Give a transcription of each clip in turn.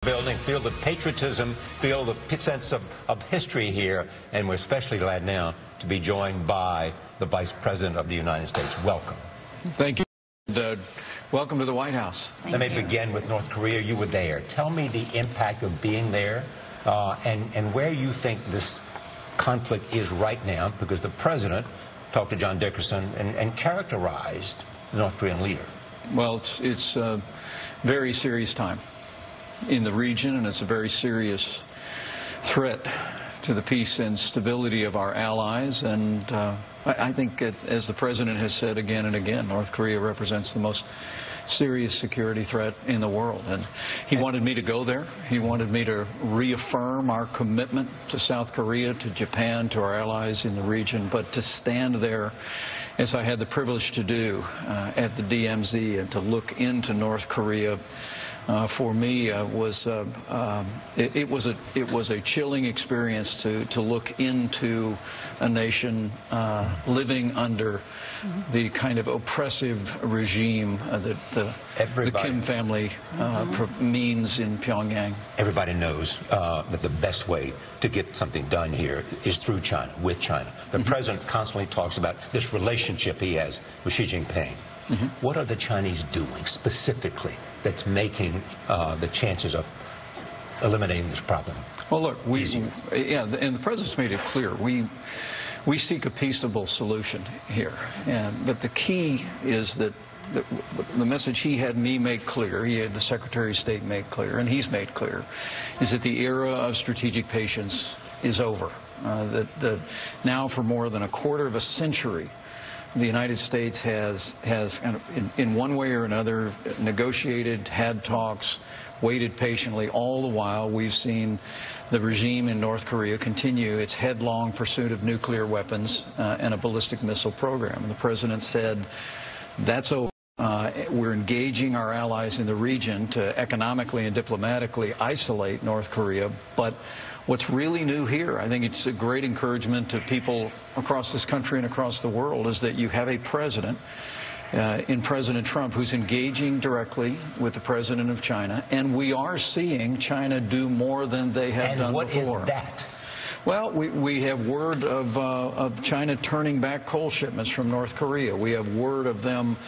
Building, feel the patriotism, feel the sense of history here, and we're especially glad now to be joined by the Vice President of the United States. Welcome. Thank you. Welcome to the White House. Let me begin with North Korea. You were there. Tell me the impact of being there and where you think this conflict is right now, because the President talked to John Dickerson and characterized the North Korean leader. Well, it's a very serious time in the region, and it's a very serious threat to the peace and stability of our allies. And I think, as the President has said again and again, North Korea represents the most serious security threat in the world. And he wanted me to go there. He wanted me to reaffirm our commitment to South Korea, to Japan, to our allies in the region, but to stand there, as I had the privilege to do at the DMZ, and to look into North Korea. For me, it was a chilling experience to look into a nation living under the kind of oppressive regime that the Kim family means in Pyongyang. Everybody knows that the best way to get something done here is through China, with China. The President constantly talks about this relationship he has with Xi Jinping. What are the Chinese doing specifically that's making the chances of eliminating this problem? Well, look, and the President's made it clear. We seek a peaceable solution here, but the key is that the message he had me make clear, he had the Secretary of State make clear, and he's made clear, is that the era of strategic patience is over. That now, for more than a quarter of a century, the United States has kind of, in one way or another, negotiated, had talks, waited patiently. All the while, we've seen the regime in North Korea continue its headlong pursuit of nuclear weapons and a ballistic missile program. And the President said, that's over. We're engaging our allies in the region to economically and diplomatically isolate North Korea. But what's really new here, I think it's a great encouragement to people across this country and across the world, is that you have a president in President Trump who's engaging directly with the President of China, and we are seeing China do more than they have done before. And what is that? Well, we have word of China turning back coal shipments from North Korea. We have word of them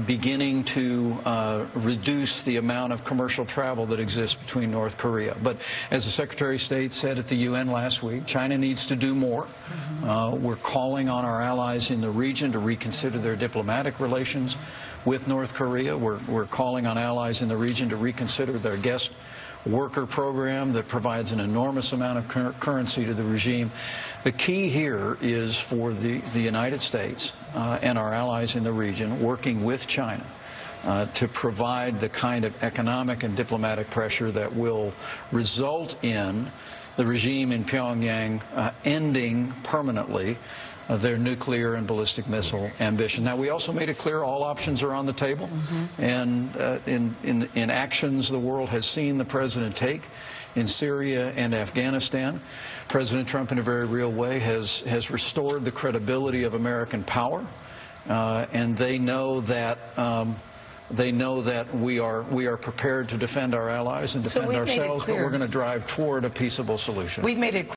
beginning to reduce the amount of commercial travel that exists between North Korea. But as the Secretary of State said at the UN last week, China needs to do more. We're calling on our allies in the region to reconsider their diplomatic relations with North Korea. We're calling on allies in the region to reconsider their guest worker program that provides an enormous amount of currency to the regime. The key here is for the United States and our allies in the region, working with China, to provide the kind of economic and diplomatic pressure that will result in the regime in Pyongyang ending permanently their nuclear and ballistic missile ambition. Now, we also made it clear all options are on the table, and in actions the world has seen the President take in Syria and Afghanistan, President Trump, in a very real way, has restored the credibility of American power, and they know that we are prepared to defend our allies and defend ourselves, but we're going to drive toward a peaceable solution. We've made it